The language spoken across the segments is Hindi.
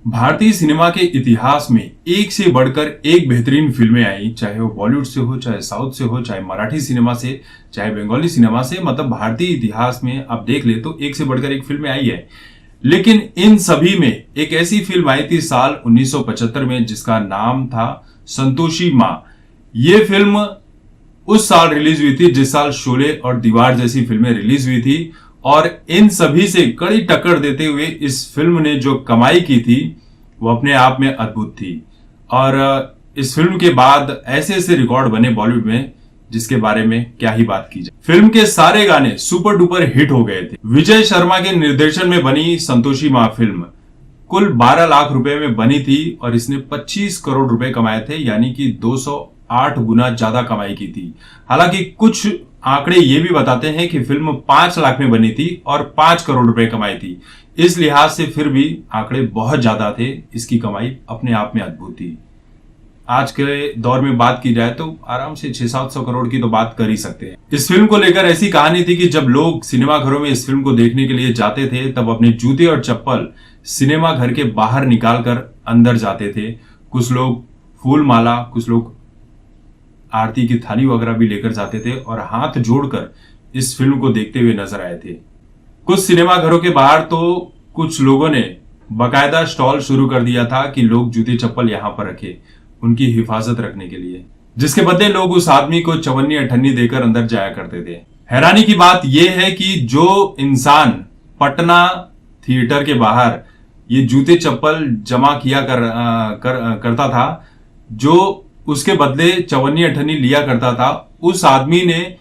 भारतीय सिनेमा के इतिहास में एक से बढ़कर एक बेहतरीन फिल्में आई, चाहे वो बॉलीवुड से हो, चाहे साउथ से हो, चाहे मराठी सिनेमा से, चाहे बंगाली सिनेमा से। मतलब भारतीय इतिहास में आप देख ले तो एक से बढ़कर एक फिल्में आई है। लेकिन इन सभी में एक ऐसी फिल्म आई थी साल 1975 में जिसका नाम था संतोषी माँ। ये फिल्म उस साल रिलीज हुई थी जिस साल शोले और दीवार जैसी फिल्में रिलीज हुई थी, और इन सभी से कड़ी टक्कर देते हुए इस फिल्म ने जो कमाई की थी वो अपने आप में अद्भुत थी। और इस फिल्म के बाद ऐसे ऐसे रिकॉर्ड बने बॉलीवुड में जिसके बारे में क्या ही बात की जाए। फिल्म के सारे गाने सुपर डुपर हिट हो गए थे। विजय शर्मा के निर्देशन में बनी संतोषी माँ फिल्म कुल 12 लाख रुपए में बनी थी और इसने 25 करोड़ रुपए कमाए थे, यानी कि 208 गुना ज्यादा कमाई की थी। हालांकि कुछ आंकड़े ये भी बताते हैं कि फिल्म 5 लाख में बनी थी और 5 करोड़ रुपए कमाई थी। इस लिहाज से फिर भी आंकड़े बहुत ज्यादा थे, इसकी कमाई अपने आप में अद्भुत थी। आज के दौर में बात की जाए तो आराम से 600-700 करोड़ की तो बात कर ही सकते हैं। इस फिल्म को लेकर ऐसी कहानी थी कि जब लोग सिनेमा घरों में इस फिल्म को देखने के लिए जाते थे तब अपने जूते और चप्पल सिनेमा घर के बाहर निकाल कर अंदर जाते थे। कुछ लोग फूल माला, कुछ लोग आरती की थाली वगैरह भी लेकर जाते थे और हाथ जोड़कर इस फिल्म को देखते हुए नजर आए थे। कुछ सिनेमा घरों के बाहर तो कुछ लोगों ने बकायदा स्टॉल शुरू कर दिया था कि लोग जूते चप्पल यहां पर रखे उनकी हिफाजत रखने के लिए, जिसके बदले लोग उस आदमी को चवन्नी अठन्नी देकर अंदर जाया करते थे। हैरानी की बात यह है कि जो इंसान पटना थिएटर के बाहर ये जूते चप्पल जमा किया करता था, जो उसके बदले चवन्नी अठन्नी लिया करता था, उस आदमी ने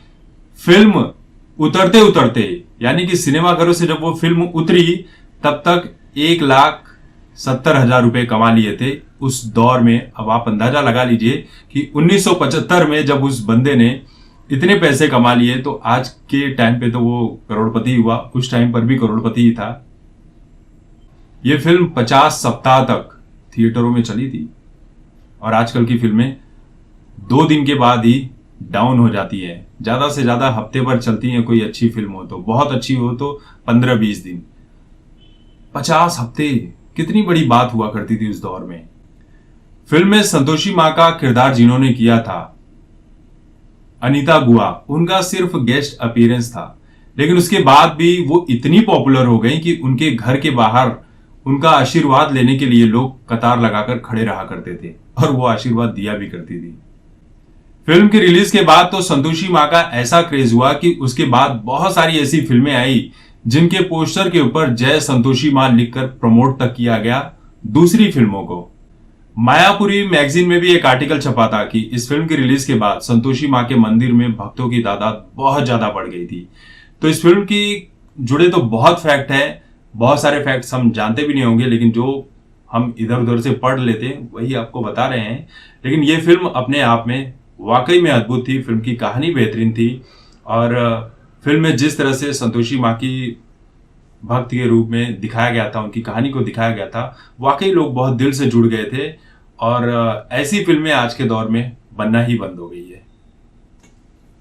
फिल्म उतरते उतरते, यानी कि सिनेमा घरों से जब वो फिल्म उतरी तब तक 1,70,000 रुपए कमा लिए थे उस दौर में। अब आप अंदाजा लगा लीजिए कि 1975 में जब उस बंदे ने इतने पैसे कमा लिए तो आज के टाइम पे तो वो करोड़पति हुआ, उस टाइम पर भी करोड़पति ही था। ये फिल्म 50 सप्ताह तक थिएटरों में चली थी और आजकल की फिल्में 2 दिन के बाद ही डाउन हो जाती है। ज्यादा से ज्यादा हफ्ते भर चलती है, कोई अच्छी फिल्म हो तो, बहुत अच्छी हो तो 15-20 दिन। 50 हफ्ते कितनी बड़ी बात हुआ करती थी उस दौर में। फिल्म में संतोषी माँ का किरदार जिन्होंने किया था अनीता गुहा, उनका सिर्फ गेस्ट अपीयरेंस था, लेकिन उसके बाद भी वो इतनी पॉपुलर हो गई कि उनके घर के बाहर उनका आशीर्वाद लेने के लिए लोग कतार लगाकर खड़े रहा करते थे और वो आशीर्वाद दिया भी करती थी। फिल्म की रिलीज के बाद तो संतोषी माँ का ऐसा क्रेज हुआ कि उसके बाद बहुत सारी ऐसी फिल्में आई जिनके पोस्टर के ऊपर जय संतोषी माँ लिखकर प्रमोट तक किया गया दूसरी फिल्मों को। मायापुरी मैगजीन में भी एक आर्टिकल छपा था कि इस फिल्म की रिलीज के बाद संतोषी माँ के मंदिर में भक्तों की तादाद बहुत ज्यादा बढ़ गई थी। तो इस फिल्म की जुड़े तो बहुत फैक्ट है, बहुत सारे फैक्ट्स हम जानते भी नहीं होंगे, लेकिन जो हम इधर उधर से पढ़ लेते हैं वही आपको बता रहे हैं। लेकिन ये फिल्म अपने आप में वाकई में अद्भुत थी। फिल्म की कहानी बेहतरीन थी और फिल्म में जिस तरह से संतोषी माँ की भक्त के रूप में दिखाया गया था, उनकी कहानी को दिखाया गया था, वाकई लोग बहुत दिल से जुड़ गए थे। और ऐसी फिल्में आज के दौर में बनना ही बंद हो गई है।